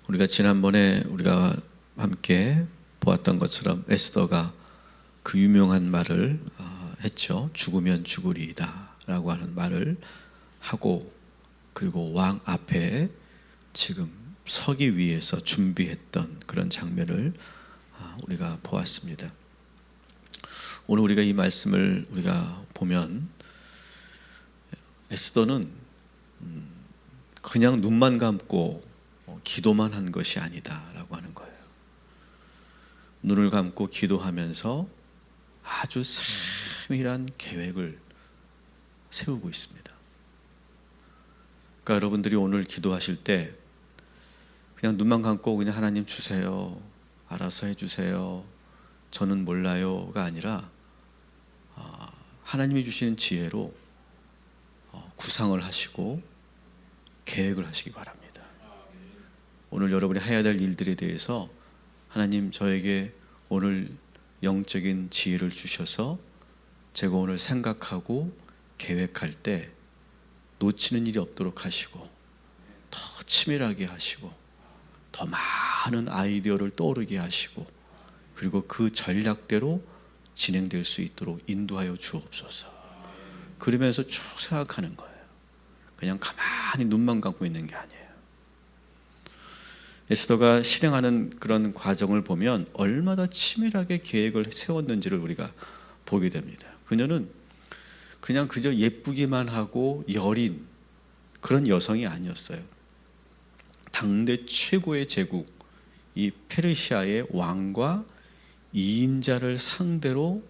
우리가 지난번에 우리가 함께 보았던 것처럼 에스더가 그 유명한 말을 했죠. 죽으면 죽으리이다 라고 하는 말을 하고, 그리고 왕 앞에 지금 서기 위해서 준비했던 그런 장면을 우리가 보았습니다. 오늘 우리가 이 말씀을 우리가 보면 에스더는 그냥 눈만 감고 기도만 한 것이 아니다 라고 하는 거예요. 눈을 감고 기도하면서 아주 세밀한 계획을 세우고 있습니다. 그러니까 여러분들이 오늘 기도하실 때 그냥 눈만 감고 그냥 하나님 주세요, 알아서 해주세요, 저는 몰라요가 아니라 하나님이 주시는 지혜로 구상을 하시고 계획을 하시기 바랍니다. 오늘 여러분이 해야 될 일들에 대해서 하나님 저에게 오늘 영적인 지혜를 주셔서 제가 오늘 생각하고 계획할 때 놓치는 일이 없도록 하시고 더 치밀하게 하시고 더 많은 아이디어를 떠오르게 하시고 그리고 그 전략대로 진행될 수 있도록 인도하여 주옵소서. 그러면서 쭉 생각하는 거예요. 그냥 가만히 눈만 감고 있는 게 아니에요. 에스더가 실행하는 그런 과정을 보면 얼마나 치밀하게 계획을 세웠는지를 우리가 보게 됩니다. 그녀는 그냥 그저 예쁘기만 하고 여린 그런 여성이 아니었어요. 당대 최고의 제국 이 페르시아의 왕과 2인자를 상대로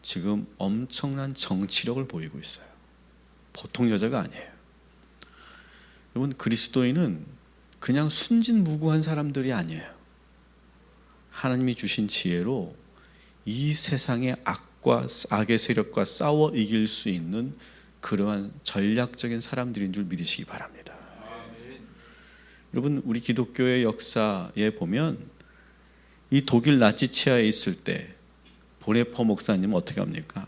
지금 엄청난 정치력을 보이고 있어요. 보통 여자가 아니에요. 여러분, 그리스도인은 그냥 순진무구한 사람들이 아니에요. 하나님이 주신 지혜로 이 세상의 악의 세력과 싸워 이길 수 있는 그러한 전략적인 사람들인 줄 믿으시기 바랍니다. 여러분, 우리 기독교의 역사에 보면 이 독일 나치 치하에 있을 때 보네퍼 목사님은 어떻게 합니까?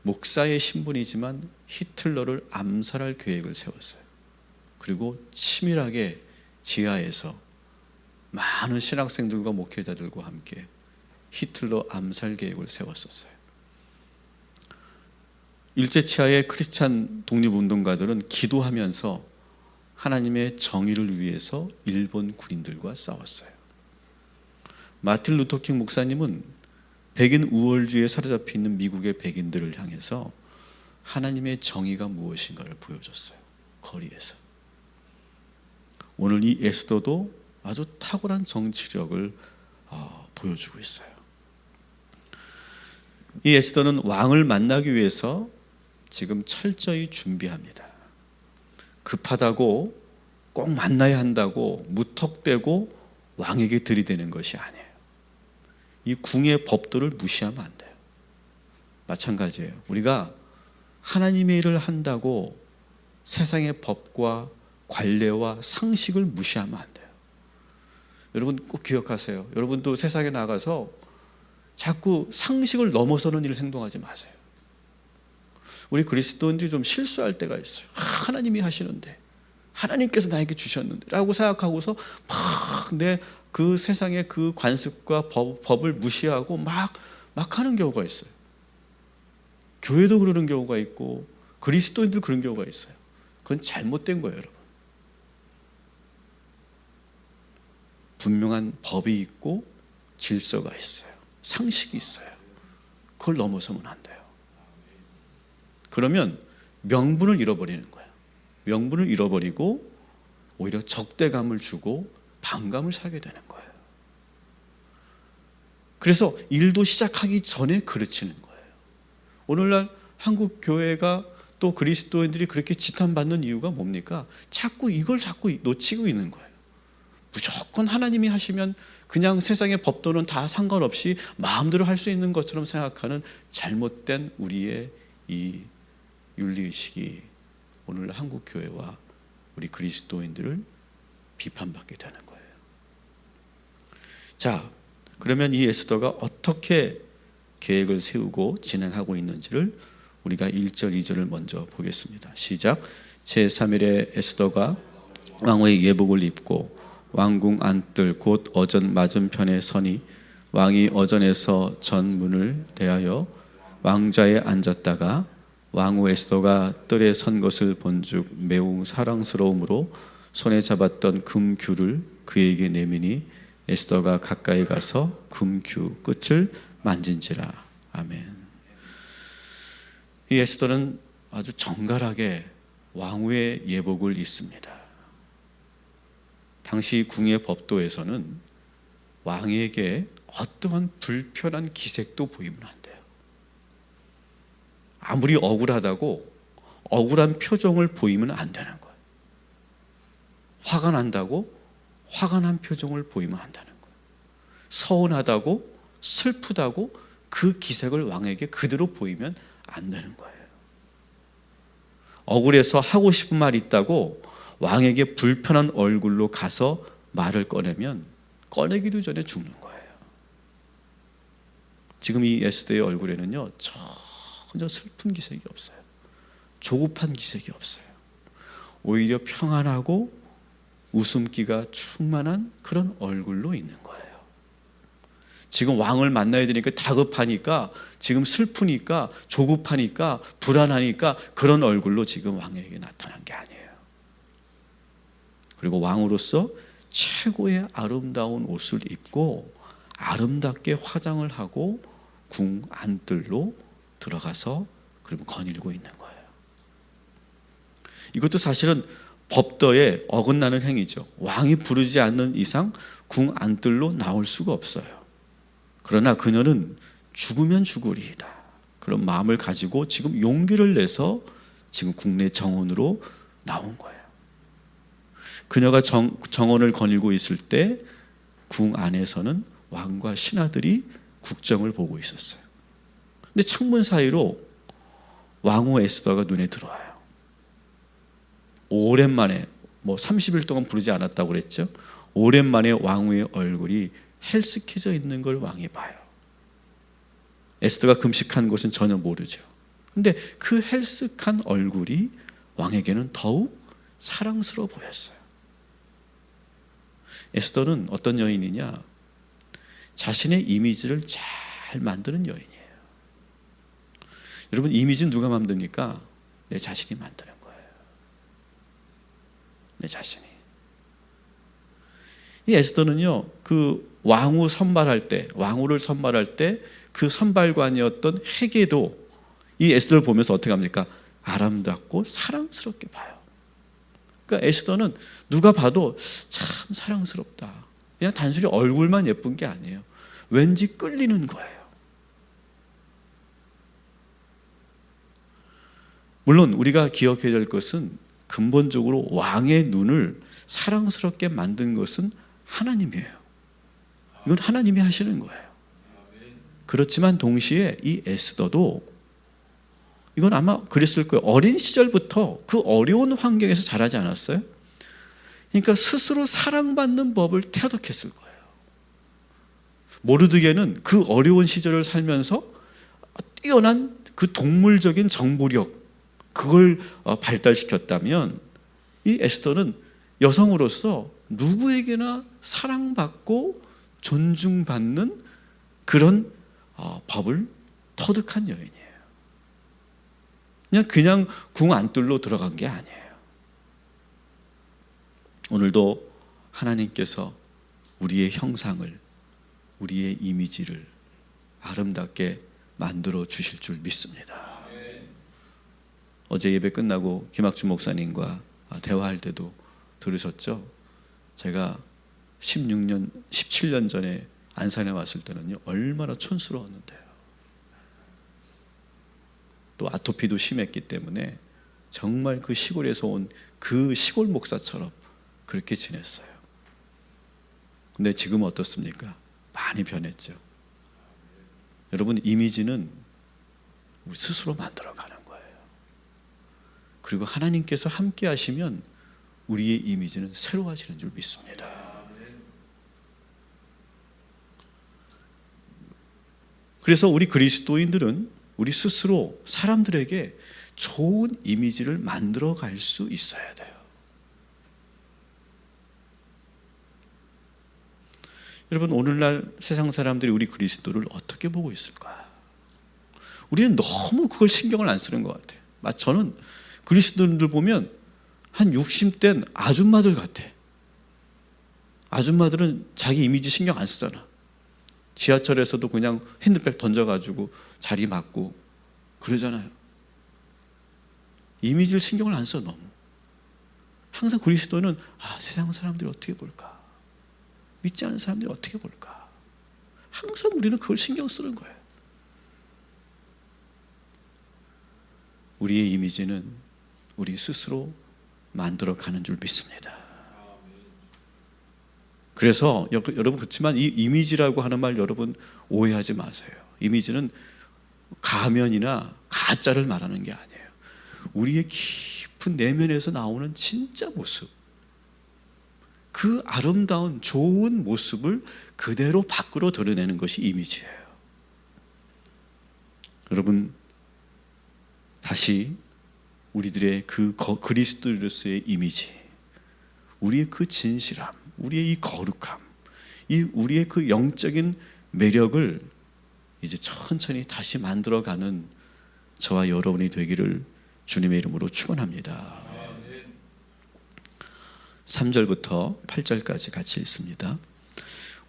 목사의 신분이지만 히틀러를 암살할 계획을 세웠어요. 그리고 치밀하게 지하에서 많은 신학생들과 목회자들과 함께 히틀러 암살 계획을 세웠었어요. 일제치하의 크리스찬 독립운동가들은 기도하면서 하나님의 정의를 위해서 일본 군인들과 싸웠어요. 마틴 루터킹 목사님은 백인 우월주의에 사로잡혀 있는 미국의 백인들을 향해서 하나님의 정의가 무엇인가를 보여줬어요. 거리에서. 오늘 이 에스더도 아주 탁월한 정치력을 보여주고 있어요. 이 에스더는 왕을 만나기 위해서 지금 철저히 준비합니다. 급하다고 꼭 만나야 한다고 무턱대고 왕에게 들이대는 것이 아니에요. 이 궁의 법도를 무시하면 안 돼요. 마찬가지예요. 우리가 하나님의 일을 한다고 세상의 법과 관례와 상식을 무시하면 안 돼요. 여러분 꼭 기억하세요. 여러분도 세상에 나가서 자꾸 상식을 넘어서는 일을 행동하지 마세요. 우리 그리스도인들이 좀 실수할 때가 있어요. 하나님이 하시는데, 하나님께서 나에게 주셨는데 라고 생각하고서 막 내 그 세상의 그 관습과 법을 무시하고 막 하는 경우가 있어요. 교회도 그러는 경우가 있고 그리스도인도 그런 경우가 있어요. 그건 잘못된 거예요, 여러분. 분명한 법이 있고 질서가 있어요. 상식이 있어요. 그걸 넘어서면 안 돼요. 그러면 명분을 잃어버리는 거예요. 명분을 잃어버리고 오히려 적대감을 주고 반감을 사게 되는 거예요. 그래서 일도 시작하기 전에 그르치는 거예요. 오늘날 한국 교회가 또 그리스도인들이 그렇게 지탄받는 이유가 뭡니까? 이걸 자꾸 놓치고 있는 거예요. 무조건 하나님이 하시면 그냥 세상의 법도는 다 상관없이 마음대로 할 수 있는 것처럼 생각하는 잘못된 우리의 이 윤리의식이 오늘 한국 교회와 우리 그리스도인들을 비판받게 되는 거예요. 자, 그러면 이 에스더가 어떻게 계획을 세우고 진행하고 있는지를 우리가 1절, 2절을 먼저 보겠습니다. 시작. 제3일에 에스더가 왕의 예복을 입고 왕궁 안뜰 곧 어전 맞은편에 서니 왕이 어전에서 전문을 대하여 왕좌에 앉았다가 왕후 에스더가 뜰에 선 것을 본즉 매우 사랑스러움으로 손에 잡았던 금규를 그에게 내미니 에스더가 가까이 가서 금규 끝을 만진지라. 아멘. 이 에스더는 아주 정갈하게 왕후의 예복을 입습니다. 당시 궁의 법도에서는 왕에게 어떠한 불편한 기색도 보이면 안 돼요. 아무리 억울하다고 억울한 표정을 보이면 안 되는 거예요. 화가 난다고 화가 난 표정을 보이면 안 되는 거예요. 서운하다고 슬프다고 그 기색을 왕에게 그대로 보이면 안 되는 거예요. 억울해서 하고 싶은 말 있다고 왕에게 불편한 얼굴로 가서 말을 꺼내면 꺼내기도 전에 죽는 거예요. 지금 이 에스더의 얼굴에는요 전혀 슬픈 기색이 없어요. 조급한 기색이 없어요. 오히려 평안하고 웃음기가 충만한 그런 얼굴로 있는 거예요. 지금 왕을 만나야 되니까 다급하니까, 지금 슬프니까, 조급하니까, 불안하니까 그런 얼굴로 지금 왕에게 나타난 게 아니에요. 그리고 왕으로서 최고의 아름다운 옷을 입고 아름답게 화장을 하고 궁 안뜰로 들어가서 그러면 거닐고 있는 거예요. 이것도 사실은 법도에 어긋나는 행위죠. 왕이 부르지 않는 이상 궁 안뜰로 나올 수가 없어요. 그러나 그녀는 죽으면 죽으리이다, 그런 마음을 가지고 지금 용기를 내서 지금 국내 정원으로 나온 거예요. 그녀가 정원을 거닐고 있을 때 궁 안에서는 왕과 신하들이 국정을 보고 있었어요. 근데 창문 사이로 왕후 에스더가 눈에 들어와요. 오랜만에 30일 동안 부르지 않았다고 그랬죠. 오랜만에 왕후의 얼굴이 헬스케져 있는 걸 왕이 봐요. 에스더가 금식한 것은 전혀 모르죠. 근데 그 헬스한 얼굴이 왕에게는 더욱 사랑스러워 보였어요. 에스더는 어떤 여인이냐? 자신의 이미지를 잘 만드는 여인이에요. 여러분, 이미지는 누가 만듭니까? 내 자신이 만드는 거예요. 내 자신이. 이 에스더는요, 그 왕후를 선발할 때 그 선발관이었던 헤게도 이 에스더를 보면서 어떻게 합니까? 아름답고 사랑스럽게 봐요. 그러니까 에스더는 누가 봐도 참 사랑스럽다. 그냥 단순히 얼굴만 예쁜 게 아니에요. 왠지 끌리는 거예요. 물론 우리가 기억해야 될 것은 근본적으로 왕의 눈을 사랑스럽게 만든 것은 하나님이에요. 이건 하나님이 하시는 거예요. 그렇지만 동시에 이 에스더도 이건 아마 그랬을 거예요. 어린 시절부터 그 어려운 환경에서 자라지 않았어요? 그러니까 스스로 사랑받는 법을 터득했을 거예요. 모르드게는 그 어려운 시절을 살면서 뛰어난 그 동물적인 정보력, 그걸 발달시켰다면 이 에스더는 여성으로서 누구에게나 사랑받고 존중받는 그런 법을 터득한 여인이에요. 그냥 궁 안뜰로 들어간 게 아니에요. 오늘도 하나님께서 우리의 형상을, 우리의 이미지를 아름답게 만들어 주실 줄 믿습니다. 어제 예배 끝나고 김학준 목사님과 대화할 때도 들으셨죠? 제가 17년 전에 안산에 왔을 때는요, 얼마나 촌스러웠는데요. 또 아토피도 심했기 때문에 정말 그 시골에서 온 그 시골 목사처럼 그렇게 지냈어요. 근데 지금 어떻습니까? 많이 변했죠. 여러분, 이미지는 우리 스스로 만들어가는 거예요. 그리고 하나님께서 함께 하시면 우리의 이미지는 새로워지는 줄 믿습니다. 그래서 우리 그리스도인들은 우리 스스로 사람들에게 좋은 이미지를 만들어 갈 수 있어야 돼요. 여러분, 오늘날 세상 사람들이 우리 그리스도를 어떻게 보고 있을까? 우리는 너무 그걸 신경을 안 쓰는 것 같아요. 저는 그리스도인들 보면 한 60대 아줌마들 같아. 아줌마들은 자기 이미지 신경 안 쓰잖아. 지하철에서도 그냥 핸드백 던져가지고 자리 맞고 그러잖아요. 이미지를 신경을 안 써. 너무 항상 그리스도는 세상 사람들이 어떻게 볼까, 믿지 않는 사람들이 어떻게 볼까, 항상 우리는 그걸 신경 쓰는 거예요. 우리의 이미지는 우리 스스로 만들어가는 줄 믿습니다. 그래서 여러분, 그렇지만 이 이미지라고 하는 말 여러분 오해하지 마세요. 이미지는 가면이나 가짜를 말하는 게 아니에요. 우리의 깊은 내면에서 나오는 진짜 모습, 그 아름다운 좋은 모습을 그대로 밖으로 드러내는 것이 이미지예요. 여러분, 다시 우리들의 그 그리스도로서의 이미지, 우리의 그 진실함, 우리의 이 거룩함, 우리의 그 영적인 매력을 이제 천천히 다시 만들어가는 저와 여러분이 되기를 주님의 이름으로 축원합니다. 3절부터 8절까지 같이 읽습니다.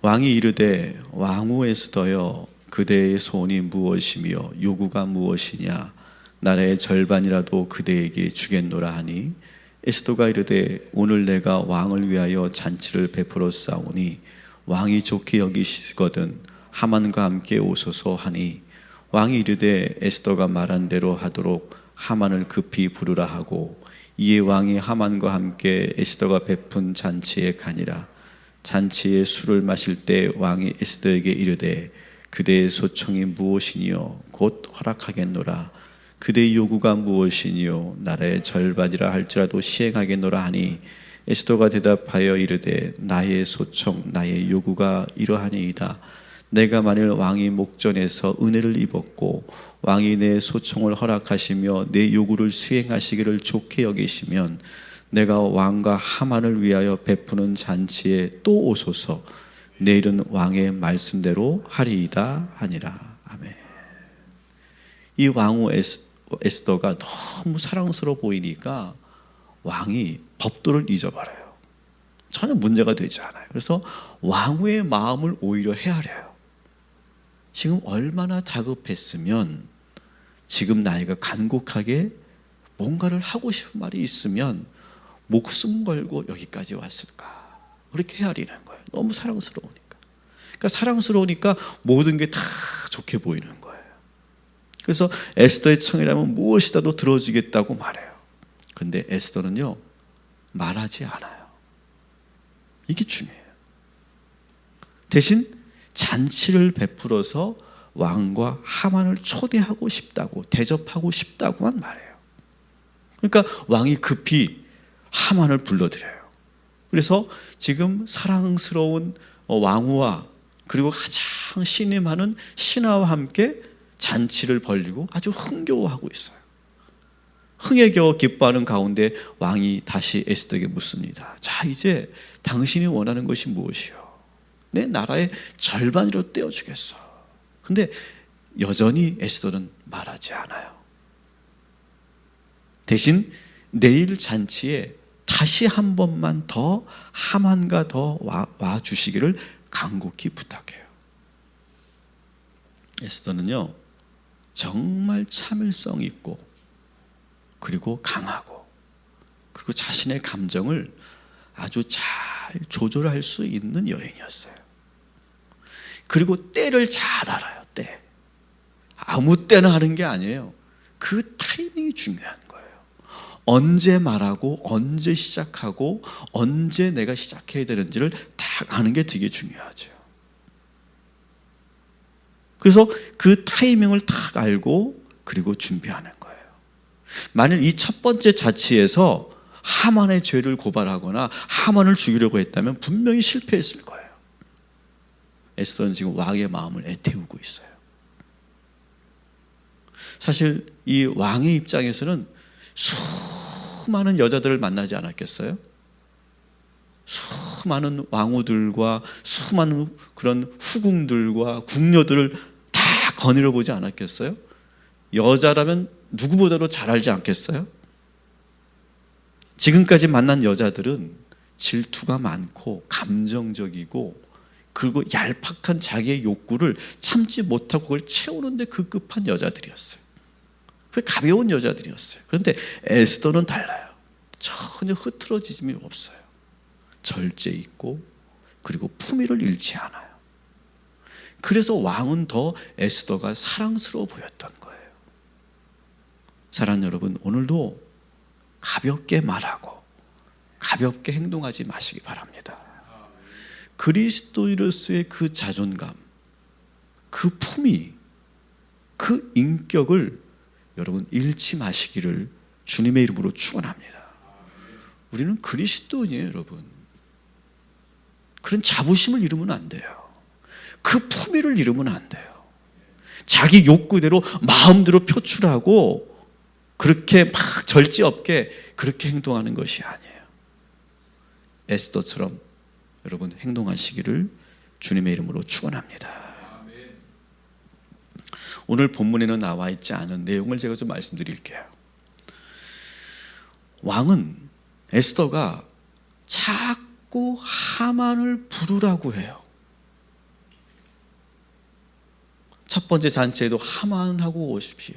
왕이 이르되 왕후 에스더여, 그대의 소원이 무엇이며 요구가 무엇이냐, 나라의 절반이라도 그대에게 주겠노라 하니, 에스더가 이르되 오늘 내가 왕을 위하여 잔치를 베풀어 싸우니 왕이 좋게 여기시거든 하만과 함께 오소서 하니, 왕이 이르되 에스더가 말한 대로 하도록 하만을 급히 부르라 하고, 이에 왕이 하만과 함께 에스더가 베푼 잔치에 가니라. 잔치에 술을 마실 때 왕이 에스더에게 이르되 그대의 소청이 무엇이니요 곧 허락하겠노라. 그대의 요구가 무엇이니요 나라의 절반이라 할지라도 시행하겠노라 하니, 에스더가 대답하여 이르되 나의 소청 나의 요구가 이러하니이다. 내가 만일 왕이 목전에서 은혜를 입었고 왕이 내 소청을 허락하시며 내 요구를 수행하시기를 좋게 여기시면 내가 왕과 하만을 위하여 베푸는 잔치에 또 오소서. 내일은 왕의 말씀대로 하리이다 하니라. 아멘. 이 왕후 에스더가 너무 사랑스러워 보이니까 왕이 법도를 잊어버려요. 전혀 문제가 되지 않아요. 그래서 왕후의 마음을 오히려 헤아려요. 지금 얼마나 다급했으면, 지금 나이가 간곡하게 뭔가를 하고 싶은 말이 있으면 목숨 걸고 여기까지 왔을까, 그렇게 헤아리는 거예요. 너무 사랑스러우니까. 그러니까 사랑스러우니까 모든 게 다 좋게 보이는 거예요. 그래서 에스더의 청이라면 무엇이라도 들어주겠다고 말해요. 근데 에스더는요, 말하지 않아요. 이게 중요해요. 대신 잔치를 베풀어서 왕과 하만을 초대하고 싶다고, 대접하고 싶다고만 말해요. 그러니까 왕이 급히 하만을 불러들여요. 그래서 지금 사랑스러운 왕후와 그리고 가장 신임하는 신하와 함께 잔치를 벌리고 아주 흥겨워하고 있어요. 흥에 겨워 기뻐하는 가운데 왕이 다시 에스더에게 묻습니다. 자, 이제 당신이 원하는 것이 무엇이요? 내 나라의 절반으로 떼어주겠어. 근데 여전히 에스더는 말하지 않아요. 대신 내일 잔치에 다시 한 번만 더 하만과 더 와 주시기를 간곡히 부탁해요. 에스더는요, 정말 참을성 있고 그리고 강하고 그리고 자신의 감정을 아주 잘 조절할 수 있는 여인이었어요. 그리고 때를 잘 알아요. 때. 아무 때나 하는 게 아니에요. 그 타이밍이 중요한 거예요. 언제 말하고 언제 시작하고 언제 내가 시작해야 되는지를 딱 아는 게 되게 중요하죠. 그래서 그 타이밍을 딱 알고 그리고 준비하는 거예요. 만일 이 첫 번째 자치에서 하만의 죄를 고발하거나 하만을 죽이려고 했다면 분명히 실패했을 거예요. 에스더는 지금 왕의 마음을 애태우고 있어요. 사실 이 왕의 입장에서는 수많은 여자들을 만나지 않았겠어요? 수많은 왕후들과 수많은 그런 후궁들과 궁녀들을 다 거느려 보지 않았겠어요? 여자라면 누구보다도 잘 알지 않겠어요? 지금까지 만난 여자들은 질투가 많고 감정적이고 그리고 얄팍한 자기의 욕구를 참지 못하고 그걸 채우는데 급급한 여자들이었어요. 그게 가벼운 여자들이었어요. 그런데 에스더는 달라요. 전혀 흐트러짐이 없어요. 절제 있고 그리고 품위를 잃지 않아요. 그래서 왕은 더 에스더가 사랑스러워 보였던 거예요. 사랑하는 여러분, 오늘도 가볍게 말하고 가볍게 행동하지 마시기 바랍니다. 그리스도인으로서의 그 자존감, 그 품위, 그 인격을 여러분 잃지 마시기를 주님의 이름으로 축원합니다. 우리는 그리스도인이에요, 여러분. 그런 자부심을 잃으면 안 돼요. 그 품위를 잃으면 안 돼요. 자기 욕구대로 마음대로 표출하고 그렇게 막 절제 없게 그렇게 행동하는 것이 아니에요. 에스더처럼 여러분 행동하시기를 주님의 이름으로 축원합니다. 오늘 본문에는 나와 있지 않은 내용을 제가 좀 말씀드릴게요. 왕은 에스더가 자꾸 하만을 부르라고 해요. 첫 번째 잔치에도 하만하고 오십시오.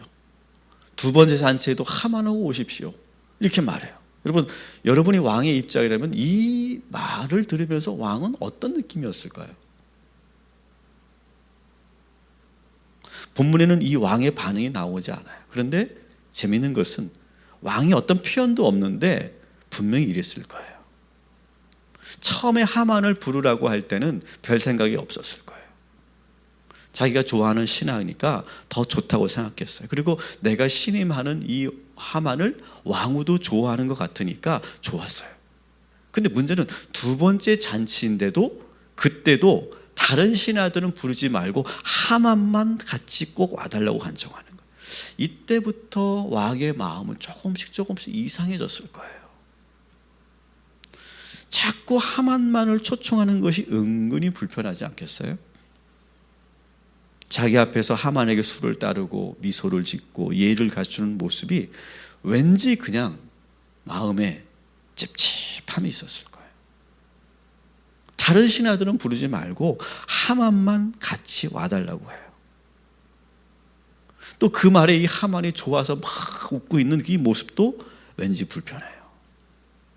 두 번째 잔치에도 하만하고 오십시오. 이렇게 말해요. 여러분이 왕의 입장이라면 이 말을 들으면서 왕은 어떤 느낌이었을까요? 본문에는 이 왕의 반응이 나오지 않아요. 그런데 재미있는 것은 왕이 어떤 표현도 없는데 분명히 이랬을 거예요. 처음에 하만을 부르라고 할 때는 별 생각이 없었을 거예요. 자기가 좋아하는 신하니까 더 좋다고 생각했어요. 그리고 내가 신임하는 이 하만을 왕후도 좋아하는 것 같으니까 좋았어요. 근데 문제는 두 번째 잔치인데도 그때도 다른 신하들은 부르지 말고 하만만 같이 꼭 와달라고 간청하는 거예요. 이때부터 왕의 마음은 조금씩 이상해졌을 거예요. 자꾸 하만만을 초청하는 것이 은근히 불편하지 않겠어요? 자기 앞에서 하만에게 수를 따르고 미소를 짓고 예의를 갖추는 모습이 왠지 그냥 마음에 찝찝함이 있었을 거예요. 다른 신하들은 부르지 말고 하만만 같이 와달라고 해요. 또 그 말에 이 하만이 좋아서 막 웃고 있는 이 모습도 왠지 불편해요.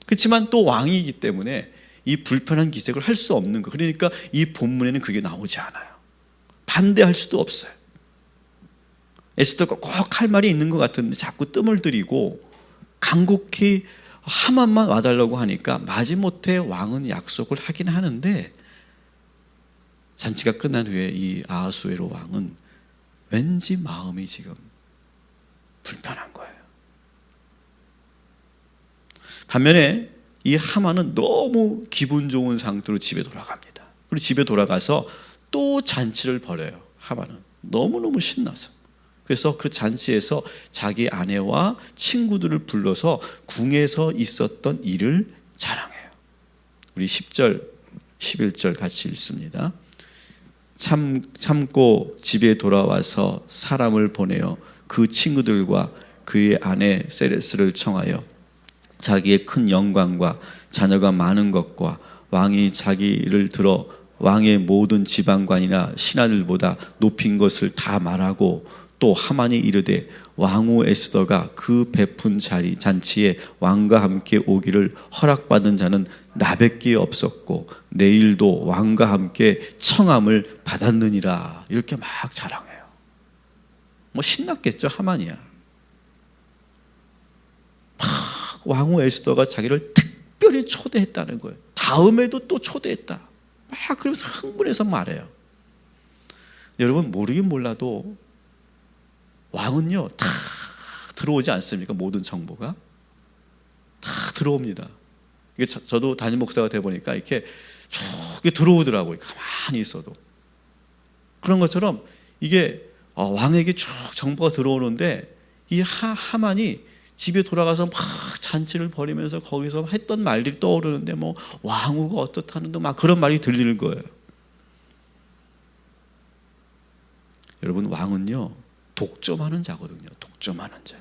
그렇지만 또 왕이기 때문에 이 불편한 기색을 할 수 없는 거. 그러니까 이 본문에는 그게 나오지 않아요. 반대할 수도 없어요. 에스더가 꼭 할 말이 있는 것 같은데 자꾸 뜸을 들이고 간곡히 하만만 와달라고 하니까 마지못해 왕은 약속을 하긴 하는데 잔치가 끝난 후에 이 아하수에로 왕은 왠지 마음이 지금 불편한 거예요. 반면에 이 하만은 너무 기분 좋은 상태로 집에 돌아갑니다. 그리고 집에 돌아가서 또 잔치를 벌여요. 하만은 너무너무 신나서. 그래서 그 잔치에서 자기 아내와 친구들을 불러서 궁에서 있었던 일을 자랑해요. 우리 10절, 11절 같이 읽습니다. 참고 집에 돌아와서 사람을 보내어 그 친구들과 그의 아내 세레스를 청하여 자기의 큰 영광과 자녀가 많은 것과 왕이 자기를 들어 왕의 모든 지방관이나 신하들보다 높인 것을 다 말하고 또 하만이 이르되 왕후 에스더가 그 베푼 잔치에 왕과 함께 오기를 허락받은 자는 나밖에 없었고 내일도 왕과 함께 청함을 받았느니라. 이렇게 막 자랑해요. 뭐 신났겠죠. 하만이야. 막 왕후 에스더가 자기를 특별히 초대했다는 거예요. 다음에도 또 초대했다. 막 그러면서 흥분해서 말해요. 여러분 모르긴 몰라도 왕은요 다 들어오지 않습니까? 모든 정보가 다 들어옵니다. 이게 저도 담임 목사가 돼 보니까 이렇게 쭉 들어오더라고요. 가만히 있어도 그런 것처럼 이게 왕에게 쭉 정보가 들어오는데 이 하만이 집에 돌아가서 막 잔치를 벌이면서 거기서 했던 말들이 떠오르는데 뭐 왕후가 어떻다는데 막 그런 말이 들리는 거예요. 여러분, 왕은요 독점하는 자거든요. 독점하는 자.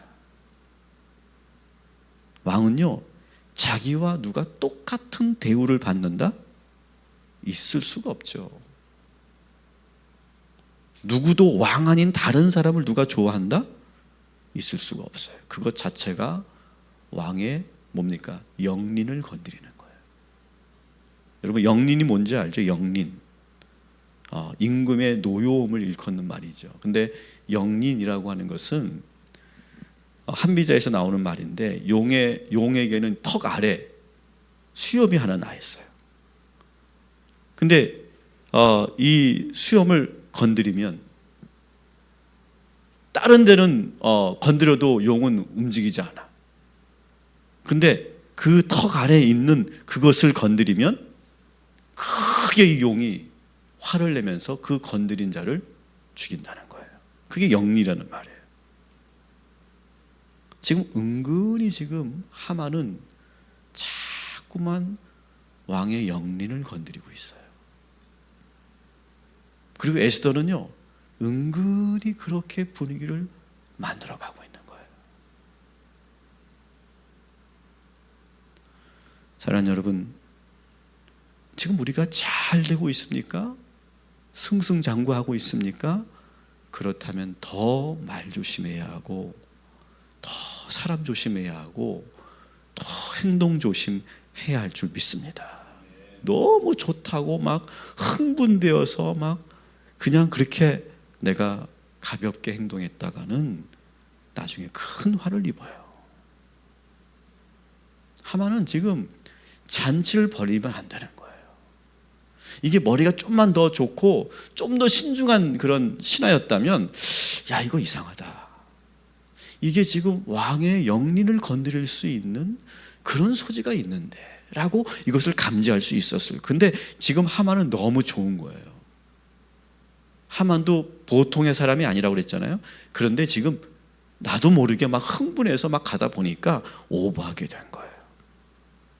왕은요 자기와 누가 똑같은 대우를 받는다? 있을 수가 없죠. 누구도 왕 아닌 다른 사람을 누가 좋아한다? 있을 수가 없어요. 그것 자체가 왕의 뭡니까? 영린을 건드리는 거예요. 여러분, 영린이 뭔지 알죠? 영린. 임금의 노여움을 일컫는 말이죠. 근데 영린이라고 하는 것은 한비자에서 나오는 말인데, 용에게는 턱 아래 수염이 하나 나 있어요. 근데 이 수염을 건드리면 다른 데는 건드려도 용은 움직이지 않아. 근데 그 턱 아래에 있는 그것을 건드리면 크게 이 용이 화를 내면서 그 건드린 자를 죽인다는 거예요. 그게 영리라는 말이에요. 지금 은근히 지금 하만은 자꾸만 왕의 영린을 건드리고 있어요. 그리고 에스더는요 은근히 그렇게 분위기를 만들어가고 있는 거예요. 사랑하는 여러분, 지금 우리가 잘 되고 있습니까? 승승장구하고 있습니까? 그렇다면 더 말 조심해야 하고, 더 사람 조심해야 하고, 더 행동 조심해야 할 줄 믿습니다. 너무 좋다고 막 흥분되어서 막 그냥 그렇게 내가 가볍게 행동했다가는 나중에 큰 화를 입어요. 하만은 지금 잔치를 벌이면 안 되는 거예요. 이게 머리가 좀만 더 좋고 좀 더 신중한 그런 신하였다면, 야, 이거 이상하다. 이게 지금 왕의 영린을 건드릴 수 있는 그런 소지가 있는데 라고 이것을 감지할 수 있었어요. 근데 지금 하만은 너무 좋은 거예요. 하만도 보통의 사람이 아니라고 그랬잖아요. 그런데 지금 나도 모르게 막 흥분해서 막 가다 보니까 오버하게 된 거예요.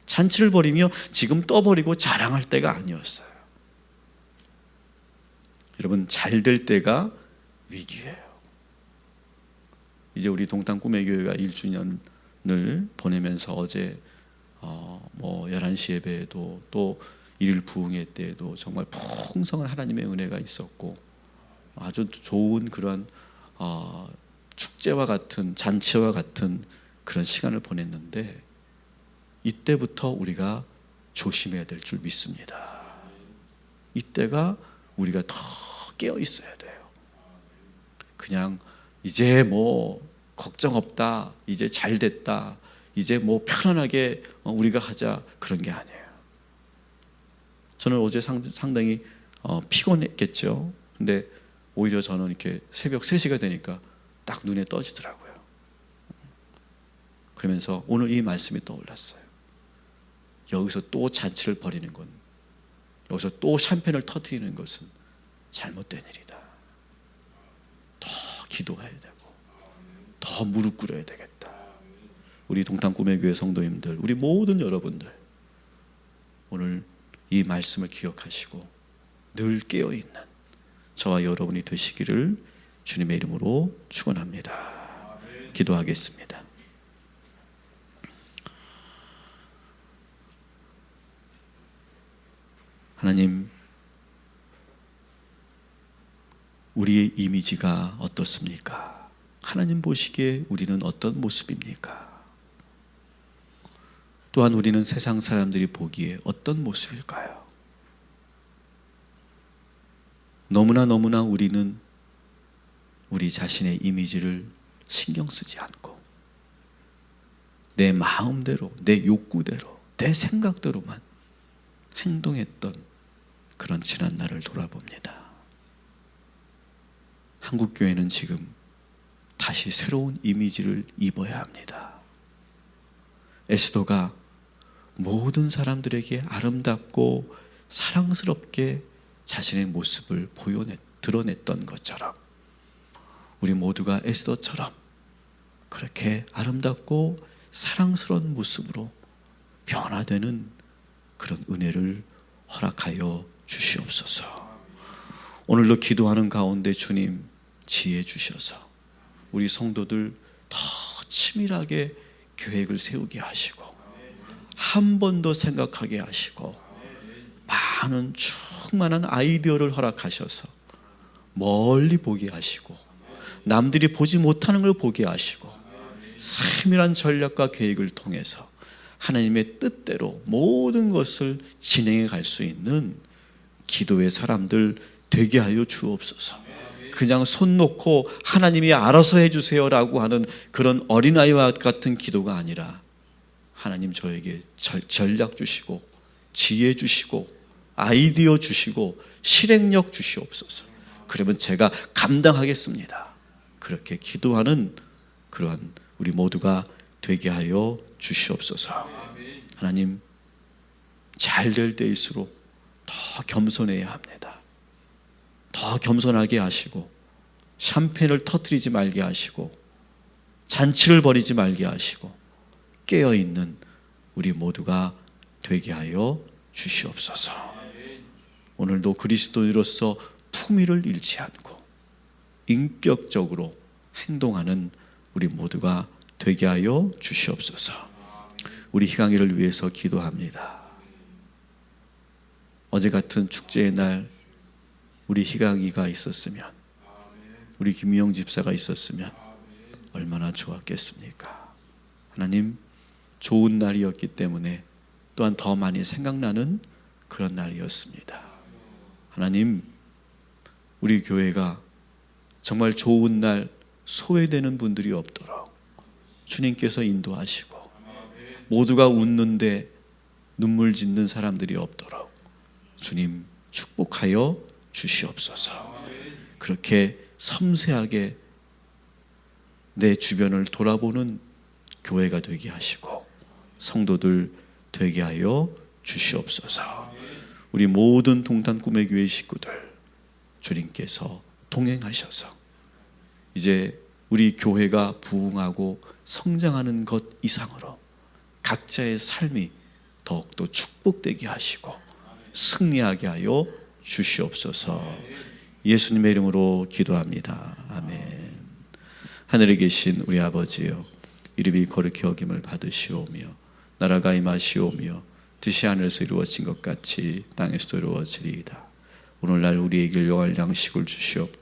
잔치를 벌이며 지금 떠버리고 자랑할 때가 아니었어요. 여러분, 잘 될 때가 위기예요. 이제 우리 동탄 꿈의 교회가 1주년을 보내면서 어제 11시 예배에도 또 일일 부흥회 때에도 정말 풍성한 하나님의 은혜가 있었고, 아주 좋은 그런 축제와 같은, 잔치와 같은 그런 시간을 보냈는데, 이때부터 우리가 조심해야 될 줄 믿습니다. 이때가 우리가 더 깨어 있어야 돼요. 그냥 이제 뭐 걱정 없다, 이제 잘 됐다, 이제 뭐 편안하게 우리가 하자, 그런 게 아니에요. 저는 어제 상당히 피곤했겠죠. 근데 오히려 저는 이렇게 새벽 3시가 되니까 딱 눈에 떠지더라고요. 그러면서 오늘 이 말씀이 떠올랐어요. 여기서 또 잔치를 벌이는 건, 여기서 또 샴페인을 터뜨리는 것은 잘못된 일이다. 더 기도해야 되고 더 무릎 꿇어야 되겠다. 우리 동탄 꿈의 교회 성도님들, 우리 모든 여러분들, 오늘 이 말씀을 기억하시고 늘 깨어있는 저와 여러분이 되시기를 주님의 이름으로 축원합니다. 기도하겠습니다. 하나님, 우리의 이미지가 어떻습니까? 하나님 보시기에 우리는 어떤 모습입니까? 또한 우리는 세상 사람들이 보기에 어떤 모습일까요? 너무나 우리는 우리 자신의 이미지를 신경 쓰지 않고 내 마음대로, 내 욕구대로, 내 생각대로만 행동했던 그런 지난 날을 돌아봅니다. 한국교회는 지금 다시 새로운 이미지를 입어야 합니다. 에스더가 모든 사람들에게 아름답고 사랑스럽게 자신의 모습을 드러냈던 것처럼 우리 모두가 에스더처럼 그렇게 아름답고 사랑스러운 모습으로 변화되는 그런 은혜를 허락하여 주시옵소서. 오늘도 기도하는 가운데 주님 지혜 주셔서 우리 성도들 더 치밀하게 계획을 세우게 하시고 한 번 더 생각하게 하시고 많은 충만한 아이디어를 허락하셔서 멀리 보게 하시고 남들이 보지 못하는 걸 보게 하시고 세밀한 전략과 계획을 통해서 하나님의 뜻대로 모든 것을 진행해 갈 수 있는 기도의 사람들 되게 하여 주옵소서. 그냥 손 놓고 하나님이 알아서 해주세요라고 하는 그런 어린아이와 같은 기도가 아니라 하나님 저에게 전략 주시고 지혜 주시고 아이디어 주시고 실행력 주시옵소서. 그러면 제가 감당하겠습니다. 그렇게 기도하는 그러한 우리 모두가 되게 하여 주시옵소서. 하나님, 잘 될 때일수록 더 겸손해야 합니다. 더 겸손하게 하시고 샴페인을 터뜨리지 말게 하시고 잔치를 벌이지 말게 하시고 깨어있는 우리 모두가 되게 하여 주시옵소서. 오늘도 그리스도인으로서 품위를 잃지 않고 인격적으로 행동하는 우리 모두가 되게 하여 주시옵소서. 우리 희강이를 위해서 기도합니다. 어제 같은 축제의 날 우리 희강이가 있었으면, 우리 김미영 집사가 있었으면 얼마나 좋았겠습니까? 하나님, 좋은 날이었기 때문에 또한 더 많이 생각나는 그런 날이었습니다. 하나님, 우리 교회가 정말 좋은 날 소외되는 분들이 없도록 주님께서 인도하시고 모두가 웃는데 눈물 짓는 사람들이 없도록 주님 축복하여 주시옵소서. 그렇게 섬세하게 내 주변을 돌아보는 교회가 되게 하시고 성도들 되게 하여 주시옵소서. 우리 모든 동탄 꿈의 교회 식구들 주님께서 동행하셔서 이제 우리 교회가 부흥하고 성장하는 것 이상으로 각자의 삶이 더욱더 축복되게 하시고 승리하게 하여 주시옵소서. 예수님의 이름으로 기도합니다. 아멘. 하늘에 계신 우리 아버지여, 이름이 거룩히 여김을 받으시오며 나라가 임하시오며 뜻이 하늘에서 이루어진 것 같이 땅에서도 이루어지리이다. 오늘날 우리에게 일용할 양식을 주시옵고